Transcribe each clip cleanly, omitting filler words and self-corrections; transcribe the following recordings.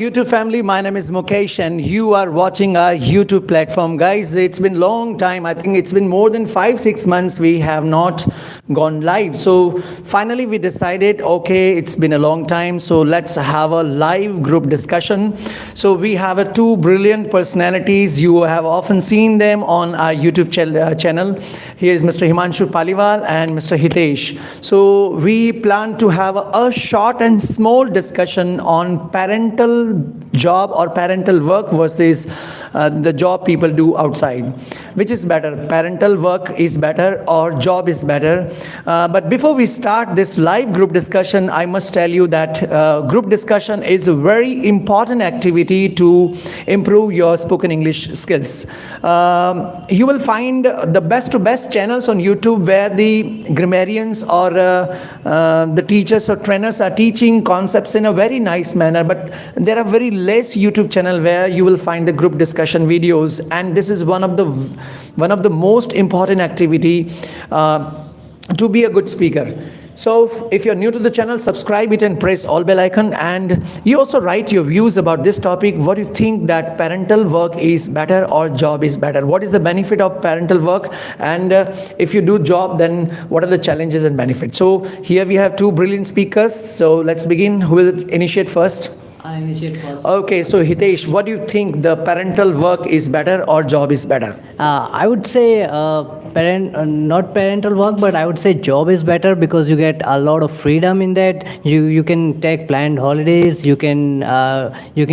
YouTube family, my name is Mukesh and you are watching our YouTube platform. Guys, it's been long time. I think it's been more than 5-6 months we have not gone live. So finally we decided, okay, it's been a long time, so let's have a live group discussion. So we have two brilliant personalities. You have often seen them on our YouTube channel. Here is Mr. Himanshu Paliwal and Mr. Hitesh. So we plan to have a short and small discussion on parental job or parental work versus the job people do outside. Which is better? Parental work is better or job is better? But before we start this live group discussion, I must tell you that group discussion is a very important activity to improve your spoken English skills. You will find the best to best channels on YouTube where the grammarians or the teachers or trainers are teaching concepts in a very nice manner, but there are very less YouTube channel where you will find the group discussion videos, and this is one of the most important activity to be a good speaker. So if you're new to the channel, subscribe it and press all bell icon, and you also write your views about this topic. What do you think, that parental work is better or job is better? What is the benefit of parental work, and if you do job, then what are the challenges and benefits? So here we have two brilliant speakers. So let's begin. Who will initiate first? I initiate first. Okay, so Hitesh, what do you think, the parental work is better or job is better? I would say not parental work, but I would say job is better because you get a lot of freedom in that. You can take planned holidays. You can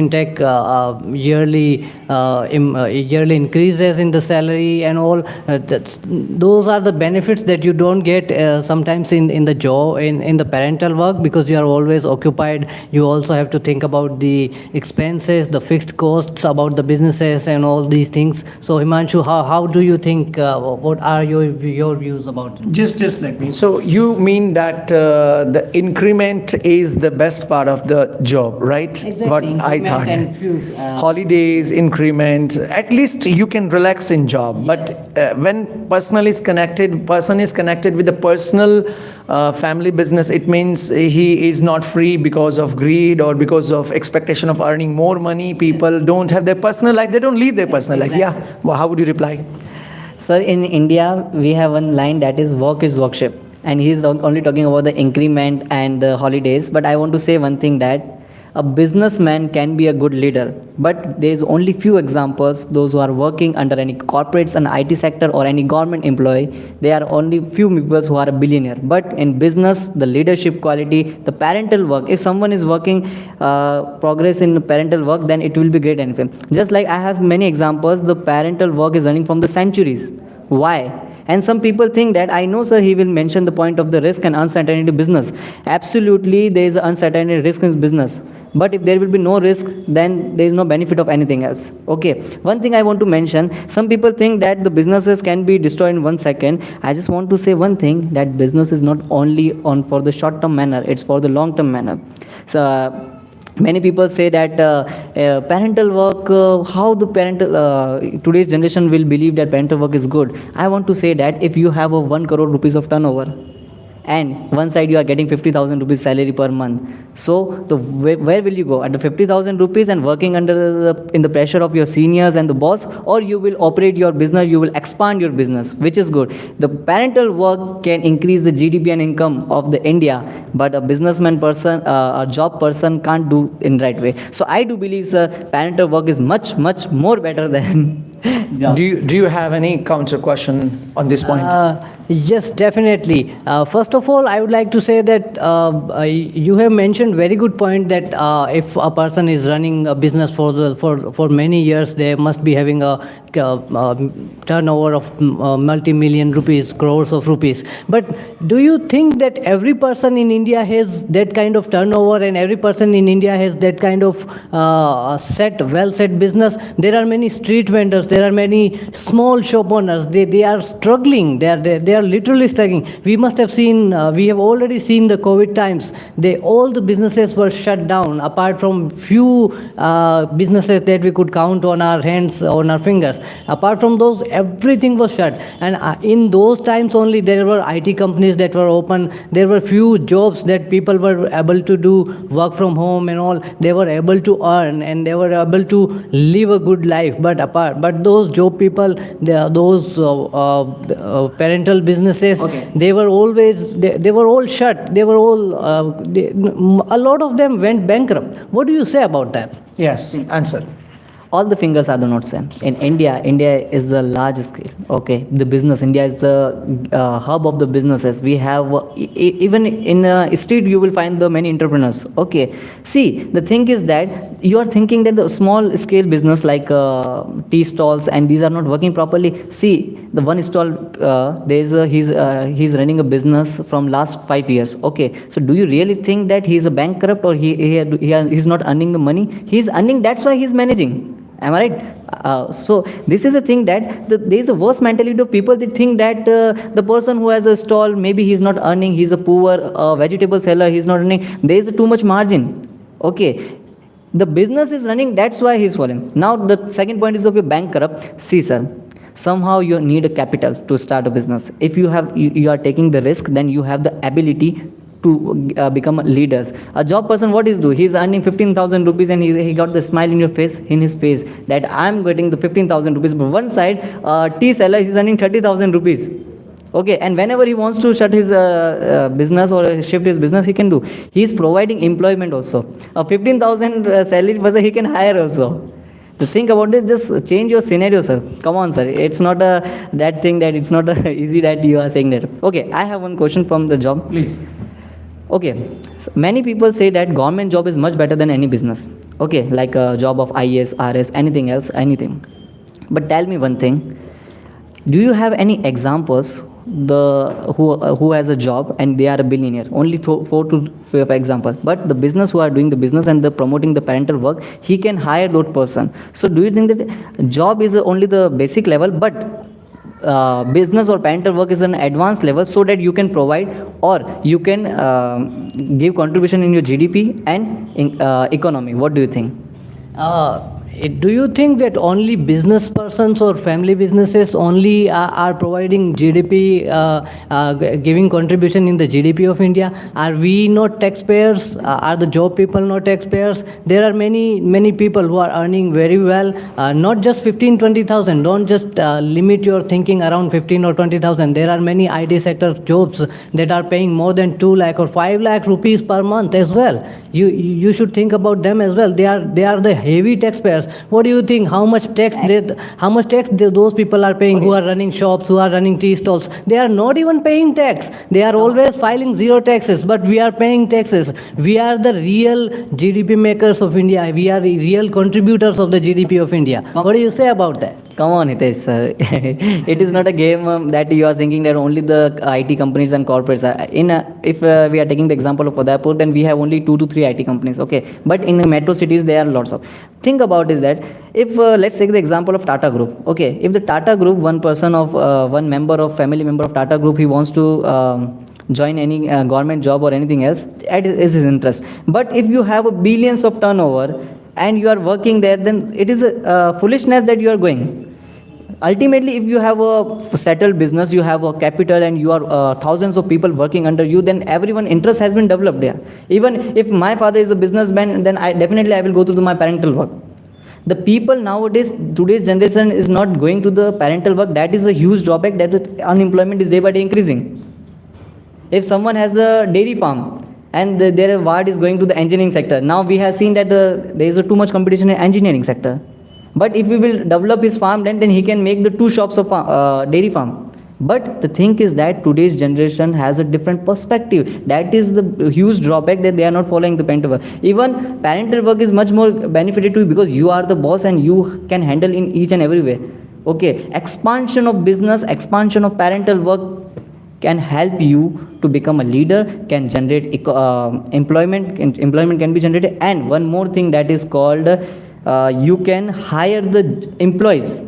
take yearly increases in the salary and all. Those are the benefits that you don't get sometimes in the job in the parental work, because you are always occupied. You also have to think about the expenses, the fixed costs, about the businesses and all these things. So Himanshu, how do you think, what are your views about it? Just let me. So you mean that the increment is the best part of the job, right? Exactly. What I thought. And Holidays, increment, at least you can relax in job. But when person is connected with the personal family business, it means he is not free because of greed or because of expectation of earning more money. People don't have their personal life. They don't live their personal life. Yeah. Well, how would you reply? Sir, in India, we have one line that is work is worship. And he's only talking about the increment and the holidays. But I want to say one thing, that a businessman can be a good leader. But there is only few examples, those who are working under any corporates and IT sector or any government employee. There are only few people who are a billionaire. But in business, the leadership quality, the parental work, if someone is working progress in parental work, then it will be great and just like I have many examples, the parental work is running from the centuries. Why? And some people think that, I know, sir, he will mention the point of the risk and uncertainty business. Absolutely, there is uncertainty risk in business. But if there will be no risk, then there is no benefit of anything else. Okay. One thing I want to mention, some people think that the businesses can be destroyed in 1 second. I just want to say one thing, that business is not only on for the short term manner, it's for the long term manner. So many people say that parental work, how the parental, today's generation will believe that parental work is good. I want to say that if you have a 1 crore rupees of turnover, and one side you are getting 50,000 rupees salary per month, so where will you go? At the 50,000 rupees and working under in the pressure of your seniors and the boss, or you will operate your business, you will expand your business, which is good. The parental work can increase the GDP and income of the India, but a businessman person, a job person can't do in right way. So I do believe, sir, parental work is much more better than job. Do you have any counter question on this point? Yes, definitely. First of all, I would like to say that you have mentioned very good point that if a person is running a business for many years, they must be having a turnover of multi-million rupees, crores of rupees. But do you think that every person in India has that kind of turnover, and every person in India has that kind of well set business? There are many street vendors, owners, there are many small shop owners. They are struggling. They are literally struggling. We must have seen. We have already seen the COVID times. All the businesses were shut down, apart from few businesses that we could count on our hands, on our fingers. Apart from those, everything was shut. And in those times only, there were IT companies that were open. There were few jobs that people were able to do, work from home and all. They were able to earn and they were able to live a good life. But those job people, those parental businesses, Okay. they were always they were all shut. They were all a lot of them went bankrupt. What do you say about that? Yes, answer. All the fingers are not same. In India is the large scale. Okay, the business. India is the hub of the businesses. We have even in a street you will find the many entrepreneurs. Okay, see, the thing is that you are thinking that the small scale business like tea stalls and these are not working properly. See, the one stall he's running a business from last 5 years. Okay, so do you really think that he's a bankrupt or he's not earning the money? He's earning. That's why he's managing. Am I right? So this is a thing that there is a worse mentality of people that think that the person who has a stall, maybe he's not earning, he's a poor vegetable seller, he's not earning, there is too much margin. Okay, the business is running, that's why he's falling. Now the second point is of your bankrupt. See sir, somehow you need a capital to start a business. If you are taking the risk, then you have the ability to become leaders. A job person, what is do? He's earning 15,000 rupees and he got the smile in his face that I'm getting the 15,000 rupees. But one side, tea seller, he's earning 30,000 rupees. Okay, and whenever he wants to shut his business or shift his business, he can do. He's providing employment also. A 15,000 salary person he can hire also. To think about this, just change your scenario, sir. Come on, sir. It's not that thing that it's not easy that you are saying that. Okay, I have one question from the job. Please. Okay, so many people say that government job is much better than any business. Okay, like a job of IAS, RS, anything else, anything. But tell me one thing. Do you have any examples who has a job and they are a billionaire? Only 4 to 5 example. But the business who are doing the business and the promoting the parental work, he can hire that person. So do you think that job is only the basic level, but business or parental work is an advanced level so that you can provide or you can give contribution in your GDP and in, economy? What do you think? Do you think that only business persons or family businesses only are providing GDP, giving contribution in the GDP of India? Are we not taxpayers? Are the job people not taxpayers? There are many people who are earning very well, not just 15, 20,000. Don't just limit your thinking around 15 or 20,000. There are many IT sector jobs that are paying more than 2 lakh or 5 lakh rupees per month as well. You should think about them as well. They are the heavy taxpayers. What do you think? How much tax those people are paying who are running shops, who are running tea stalls? They are not even paying tax. They are always filing zero taxes, but we are paying taxes. We are the real GDP makers of India. We are the real contributors of the GDP of India. What do you say about that? Come on, Hitesh, sir. It is not a game that you are thinking that only the IT companies and corporates are. If we are taking the example of Udaipur, then we have only 2 to 3 IT companies. Okay, but in the metro cities there are lots of. Think about is that if let's take the example of Tata Group. Okay, if the Tata Group, one family member of Tata Group, he wants to join any government job or anything else, that is his interest. But if you have a billions of turnover and you are working there, then it is a foolishness that you are going. Ultimately, if you have a settled business, you have a capital and you are thousands of people working under you, then everyone interest has been developed there. Even if my father is a businessman, then I will go to my parental work. The people nowadays, today's generation is not going to the parental work. That is a huge drawback, that the unemployment is day by day increasing. If someone has a dairy farm and their ward is going to the engineering sector, now we have seen that there is too much competition in engineering sector. But if we will develop his farm, then he can make the 2 shops of dairy farm. But the thing is that today's generation has a different perspective. That is the huge drawback, that they are not following the parental work. Even parental work is much more benefited to you because you are the boss and you can handle in each and every way. Okay, expansion of business, expansion of parental work can help you to become a leader, can generate employment can be generated. And one more thing that is called you can hire the employees.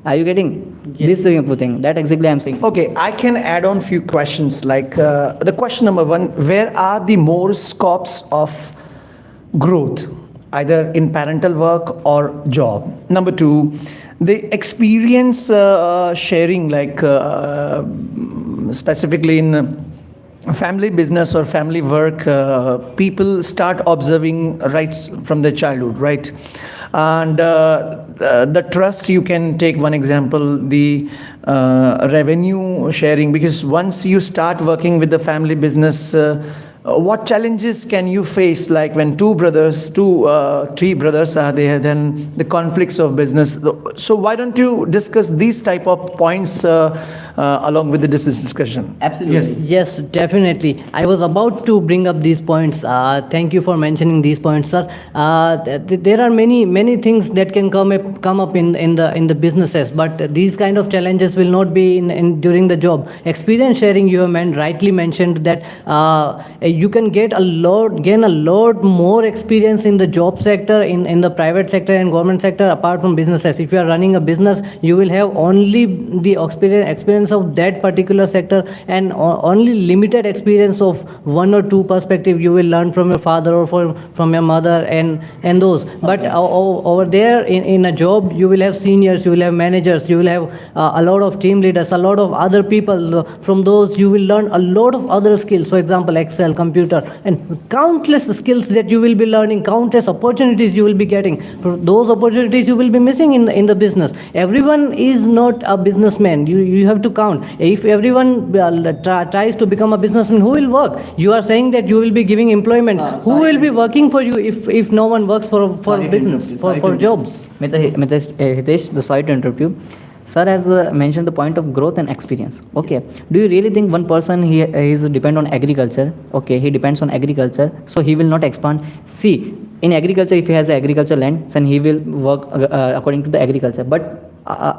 Are you getting this thing? That exactly I'm saying. Okay, I can add on few questions. Like the question number one: where are the more scopes of growth, either in parental work or job? Number two, the experience sharing, like specifically in family business or family work, people start observing right from their childhood, right? And the trust, you can take one example, the revenue sharing, because once you start working with the family business, what challenges can you face, like when three brothers are there, then the conflicts of business? So why don't you discuss these type of points along with this discussion? Absolutely. Yes. Yes, definitely. I was about to bring up these points. Thank you for mentioning these points, sir. There are many things that can come up in the businesses, but these kind of challenges will not be in during the job. Experience sharing, you have rightly mentioned that you can gain a lot more experience in the job sector, in the private sector and government sector, apart from businesses. If you are running a business, you will have only the experience of that particular sector, and only limited experience of one or two perspective you will learn from your father or from your mother and those. But over there in a job, you will have seniors, you will have managers, you will have a lot of team leaders, a lot of other people. From those you will learn a lot of other skills, for example Excel, computer, and countless skills that you will be learning, countless opportunities you will be getting. For those opportunities you will be missing in the business. Everyone is not a businessman. You have to count. If everyone tries to become a businessman, who will work? You are saying that you will be giving employment. Who will be working for you if no one works for business, for jobs? Hitesh, sorry to interrupt you. Sir has mentioned the point of growth and experience. Okay. Do you really think one person he is depend on agriculture? Okay, he depends on agriculture, so he will not expand. See, in agriculture, if he has agriculture land, then he will work according to the agriculture. But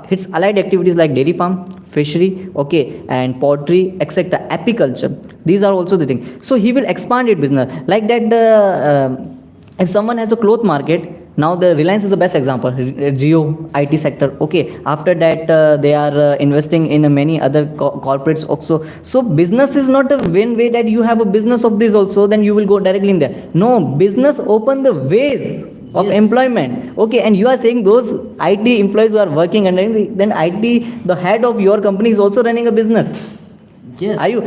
its allied activities like dairy farm, fishery, okay, and pottery, etc., apiculture. These are also the things. So he will expand it business like that. If someone has a cloth market. Now the Reliance is the best example, Geo, IT sector, okay. After that, they are investing in many other corporates also. So business is not a one way that you have a business of this also, then you will go directly in there. No, business open the ways of employment, okay. And you are saying those IT employees who are working under, then IT, the head of your company is also running a business. Yes. Are you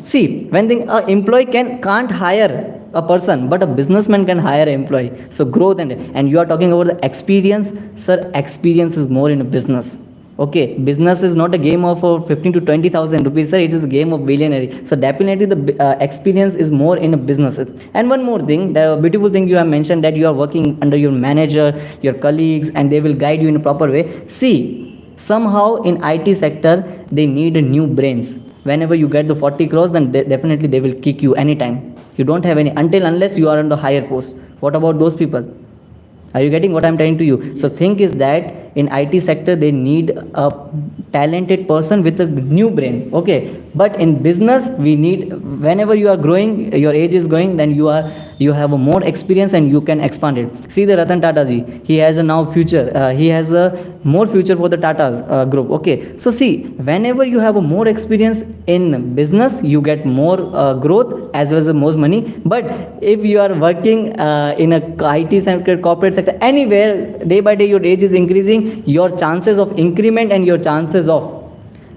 see, when the employee can't hire a person, but a businessman can hire an employee. So growth and you are talking about the experience, sir. Experience is more in a business. Okay, business is not a game of 15 to 20,000 rupees, sir. It is a game of billionaire. So definitely the experience is more in a business. And one more thing, the beautiful thing you have mentioned, that you are working under your manager, your colleagues, and they will guide you in a proper way. See, somehow in IT sector they need new brains. Whenever you get the 40 crores, then definitely they will kick you anytime. You don't have any unless you are on the higher post. What about those people? Are you getting what I'm telling to you? So thing is that in IT sector they need a talented person with a new brain, okay. But in business we need, whenever you are growing, your age is going, then you have a more experience and you can expand it. See the Ratan Tata ji, he has a now future, he has a more future for the Tata group, okay. So see, whenever you have a more experience in business, you get more growth as well as more money. But if you are working in a IT sector, corporate sector, anywhere, day by day your age is increasing, your chances of increment and your chances of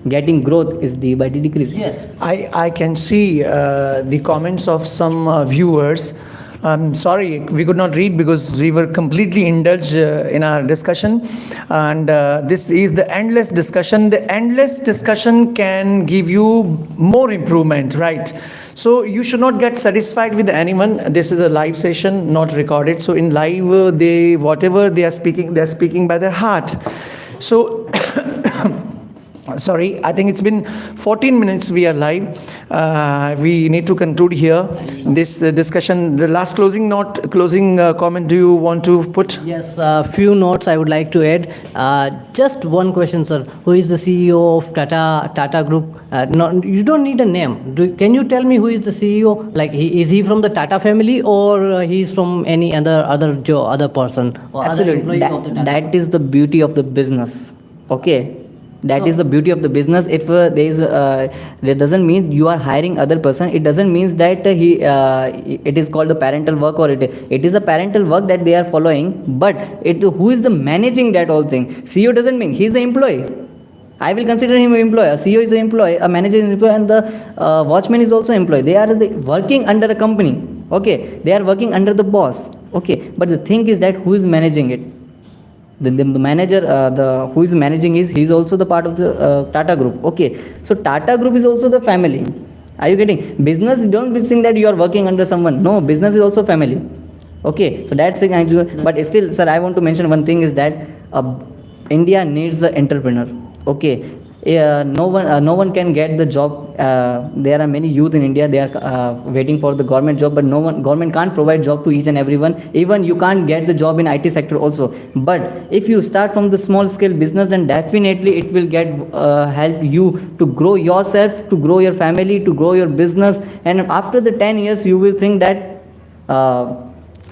getting growth is day by day decreasing. Yes. I can see the comments of some viewers. I'm sorry, we could not read because we were completely indulged in our discussion. And this is the endless discussion. The endless discussion can give you more improvement, right? So you should not get satisfied with anyone. This is a live session, not recorded. So in live, whatever they are speaking by their heart. So sorry, I think it's been 14 minutes we are live. We need to conclude here this discussion. The last closing comment do you want to put? Yes, a few notes I would like to add. Just one question, sir. Who is the CEO of Tata Group? No, you don't need a name. Can you tell me who is the CEO? Like, is he from the Tata family, or he is from any other person? Or Absolutely. other employees of the Tata? That is the beauty of the business. Okay, that is the beauty of the business. If there is, that doesn't mean you are hiring other person. It doesn't mean that it is called the parental work, or it is a parental work that they are following. But who is the managing that whole thing? CEO doesn't mean he is the employee. I will consider him an employee. A CEO is an employee, a manager is an employee, and the watchman is also employee. They are working under a company. Okay, they are working under the boss. Okay, but the thing is that who is managing it? The manager, who is managing is, he is also the part of the Tata Group. Okay, so Tata Group is also the family. Are you getting? Business, don't be saying that you are working under someone. No, business is also family. Okay, so that's it. But still, sir, I want to mention one thing is that India needs the entrepreneur. Okay, no one can get the job. There are many youth in India, they are waiting for the government job, but government can't provide job to each and everyone. Even you can't get the job in IT sector also. But if you start from the small scale business, then definitely it will get help you to grow yourself, to grow your family, to grow your business. And after the 10 years, you will think that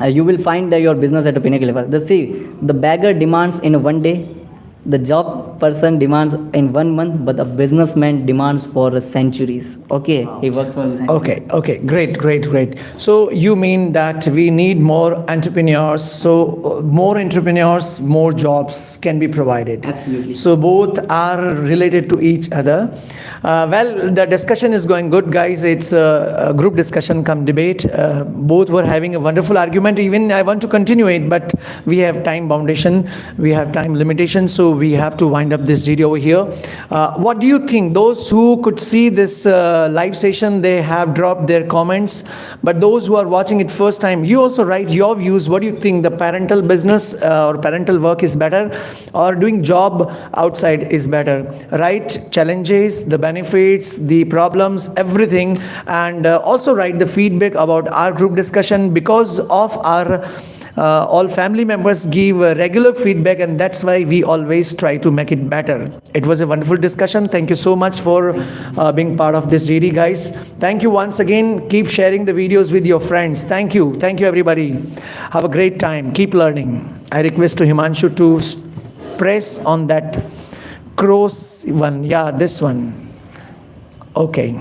you will find that your business at a pinnacle level. The beggar demands in one day, the job person demands in 1 month, but the businessman demands for centuries. Okay, he works for the centuries. Okay, great. So you mean that we need more entrepreneurs. So more entrepreneurs, more jobs can be provided. Absolutely. So both are related to each other. Well, the discussion is going good, guys. It's a group discussion come debate. Both were having a wonderful argument. Even I want to continue it, but we have time foundation, we have time limitation, so we have to wind up this video over here. What do you think? Those who could see this live session, they have dropped their comments. But those who are watching it first time, you also write your views. What do you think? The parental business or parental work is better, or doing job outside is better? Write challenges, the benefits, the problems, everything. And also write the feedback about our group discussion, because of our all family members give regular feedback, and that's why we always try to make it better. It was a wonderful discussion. Thank you so much for being part of this GD, guys. Thank you once again. Keep sharing the videos with your friends. Thank you everybody. Have a great time. Keep learning. I request to Himanshu to press on that cross one. Yeah, this one. Okay.